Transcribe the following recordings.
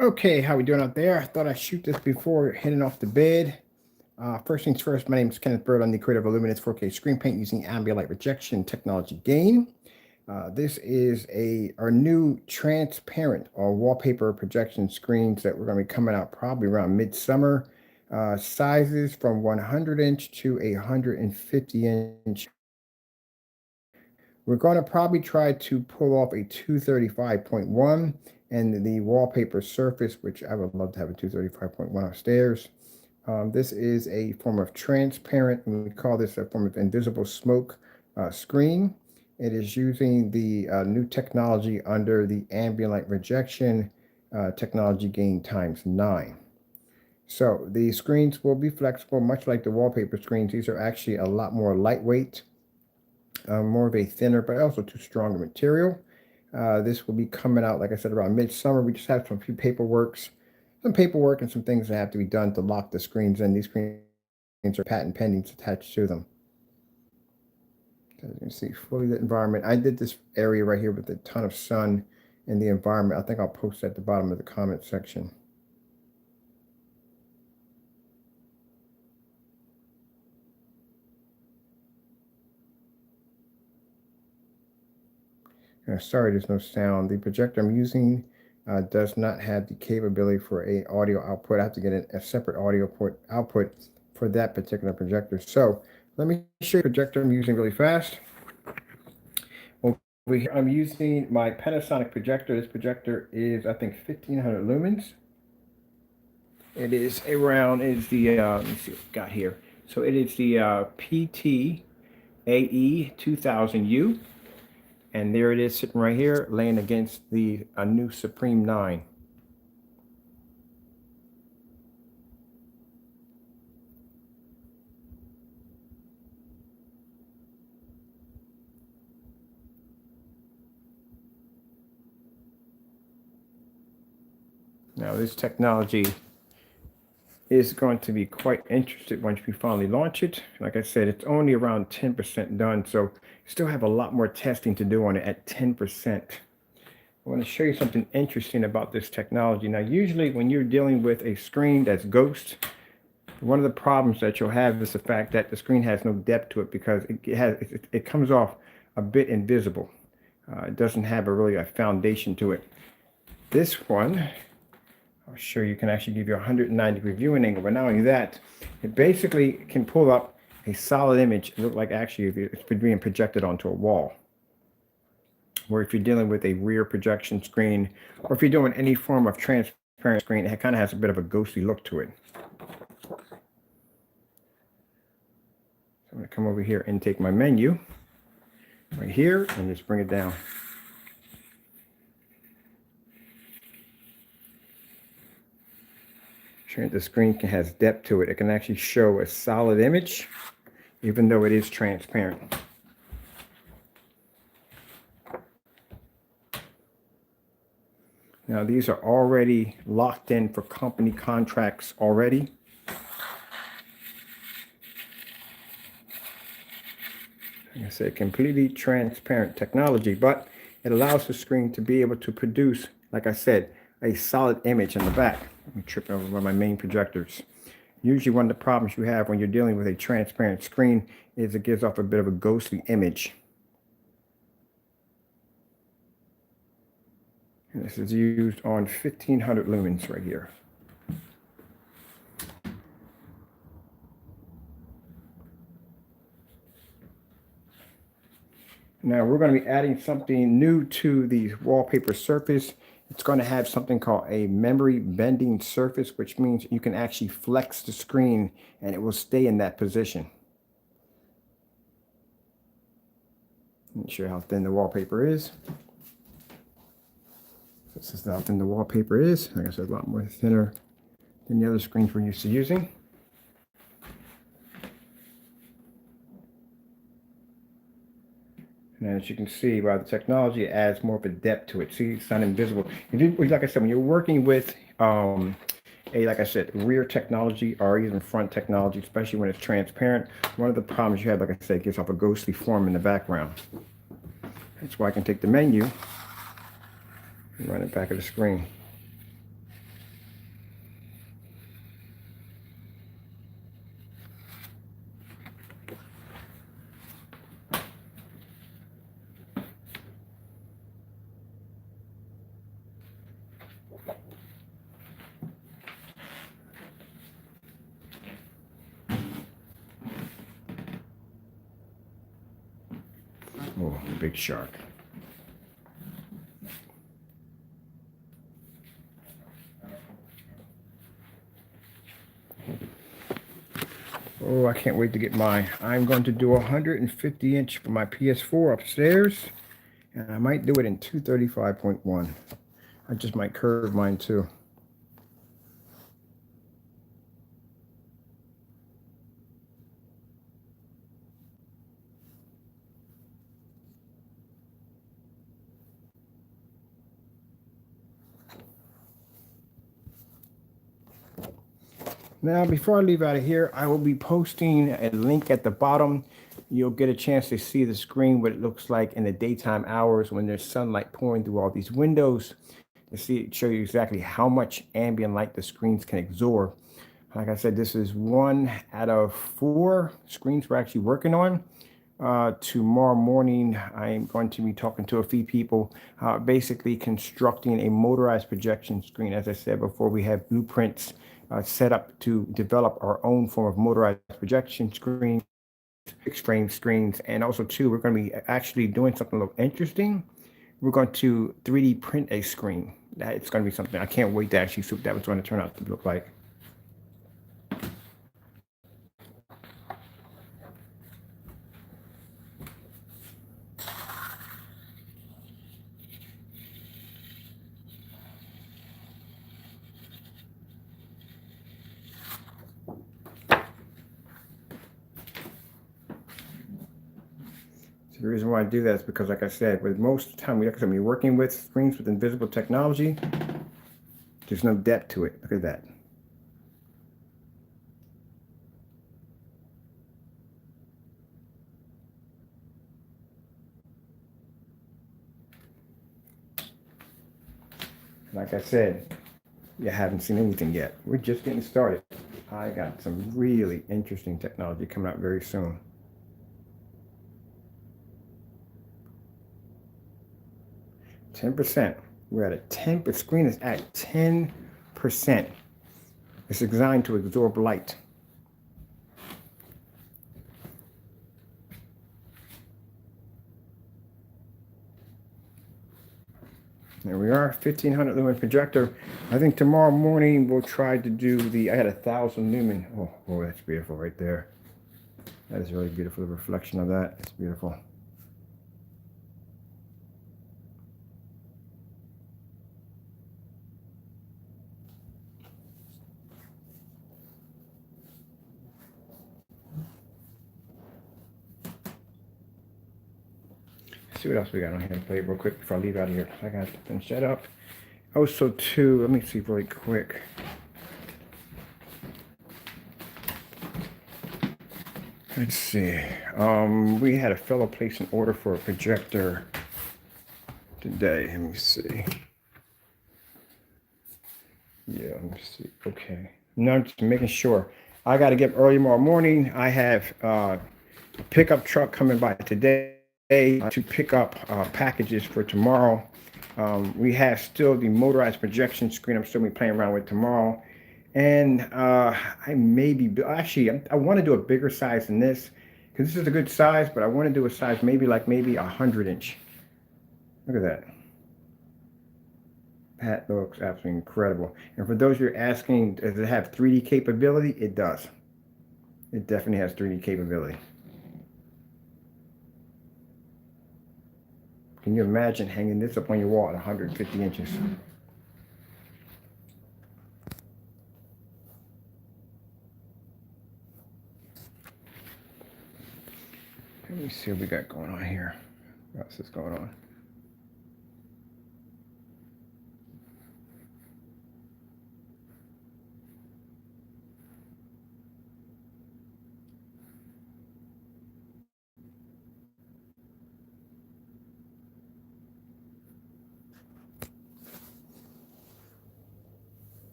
Okay, how we doing out there? I thought I'd shoot this before heading off to bed. First things first, my name is Kenneth Bird. I'm the creator of Illuminate 4K screen paint using ambient light rejection technology gain. This is our new transparent or wallpaper projection screens that we're going to be coming out probably around midsummer. Sizes from 100 inch to 150 inch. We're going to probably try to pull off a 235.1 and the wallpaper surface, which I would love to have a 235.1 upstairs. This is a form of transparent, and we call this a form of invisible smoke screen. It is using the new technology under the ambient light rejection technology gain times 9. So the screens will be flexible, much like the wallpaper screens. These are actually a lot more lightweight, more of a thinner, but also too strong a material. This will be coming out, like I said, around midsummer. We just have some paperwork and some things that have to be done to lock the screens in. These screens are patent pending attached to them. As you can see, fully lit environment. I did this area right here with a ton of sun in the environment. I think I'll post at the bottom of the comment section. Sorry, there's no sound. The projector I'm using does not have the capability for a audio output. I have to get a separate audio port output for that particular projector. So let me show you the projector I'm using really fast. Over here, I'm using my Panasonic projector. This projector is, I think, 1500 lumens. It is around, is the, let me see what we got here. So it is the PT-AE 2000U. And there it is sitting right here, laying against the new Supreme 9. Now this technology is going to be quite interesting once we finally launch it. Like I said, it's only around 10% done, so still have a lot more testing to do on it at 10%. I want to show you something interesting about this technology. Now, usually when you're dealing with a screen that's ghost, one of the problems that you'll have is the fact that the screen has no depth to it because it comes off a bit invisible. It doesn't have a foundation to it. This one, I'll show you, can actually give you a 190-degree viewing angle. But not only that, it basically can pull up a solid image. It looks like actually it's being projected onto a wall. Or if you're dealing with a rear projection screen, or if you're doing any form of transparent screen, it kind of has a bit of a ghostly look to it. So I'm going to come over here and take my menu right here and just bring it down. Showing the screen has depth to it. It can actually show a solid image, even though it is transparent. Now these are already locked in for company contracts already. Like I said, completely transparent technology, but it allows the screen to be able to produce, like I said, a solid image in the back. I'm tripping over my main projectors. Usually one of the problems you have when you're dealing with a transparent screen is it gives off a bit of a ghostly image. And this is used on 1500 lumens right here. Now we're going to be adding something new to the wallpaper surface. It's going to have something called a memory bending surface, which means you can actually flex the screen and it will stay in that position. Let me show you how thin the wallpaper is. This is how thin the wallpaper is. Like I said, a lot more thinner than the other screens we're used to using. And as you can see, by the technology, it adds more of a depth to it. See, it's not invisible. Like I said, when you're working with like I said, rear technology or even front technology, especially when it's transparent, one of the problems you have, like I said, it gives off a ghostly form in the background. That's why I can take the menu and run it back of the screen. Oh, big shark. Oh, I can't wait to get mine. I'm going to do a 150 inch for my PS4 upstairs, and I might do it in 235.1. I just might curve mine too. Now, before I leave out of here, I will be posting a link at the bottom. You'll get a chance to see the screen, what it looks like in the daytime hours when there's sunlight pouring through all these windows. To see, show you exactly how much ambient light the screens can absorb. Like I said, this is 1 out of 4 screens we're actually working on. Tomorrow morning, I'm going to be talking to a few people, basically constructing a motorized projection screen. As I said before, we have blueprints set up to develop our own form of motorized projection screen, fixed frame screens, and also too, we're going to be actually doing something a little interesting. We're going to 3D print a screen. It's going to be something I can't wait to actually see what that was going to turn out to look like. The reason why I do that is because, like I said, with most of the time we're going to be working with screens with invisible technology, there's no depth to it. Look at that. Like I said, you haven't seen anything yet. We're just getting started. I got some really interesting technology coming out very soon. 10%. We're at a 10%. Screen is at 10%. It's designed to absorb light. There we are, 1500 lumen projector. I think tomorrow morning we'll try to do I had 1000 lumen. Oh, that's beautiful right there. That is really beautiful, the reflection of that. It's beautiful. Let's see what else we got on here to play real quick before I leave out of here. I got to finish that up. Also, too, let me see really quick. Let's see. We had a fellow place an order for a projector today. Let me see. Yeah, let me see. Okay. No, I'm just making sure. I got to get early tomorrow morning. I have a pickup truck coming by today to pick up packages for tomorrow. We have still the motorized projection screen I'm still be playing around with tomorrow. And I may be, actually, I want to do a bigger size than this because this is a good size, but I want to do a size maybe 100 inch. Look at that. That looks absolutely incredible. And for those you're asking, does it have 3D capability? It does. It definitely has 3D capability. Can you imagine hanging this up on your wall at 150 inches? Let me see what we got going on here. What else is going on?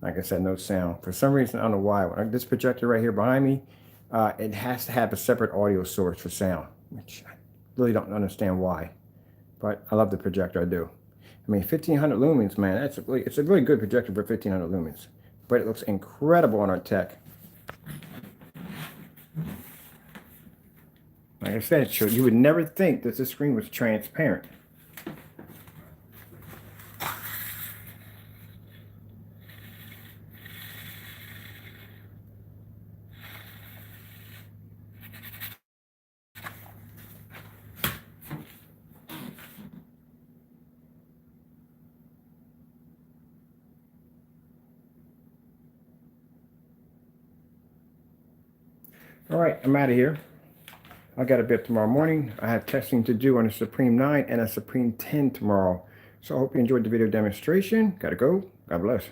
Like I said, no sound. For some reason, I don't know why. This projector right here behind me, it has to have a separate audio source for sound, which I really don't understand why. But I love the projector, I do. I mean, 1500 lumens, man, it's a really good projector for 1500 lumens, but it looks incredible on our tech. Like I said, you would never think that this screen was transparent. All right, I'm out of here. I got a bit tomorrow morning. I have testing to do on a Supreme 9 and a Supreme 10 tomorrow. So I hope you enjoyed the video demonstration. Gotta go. God bless.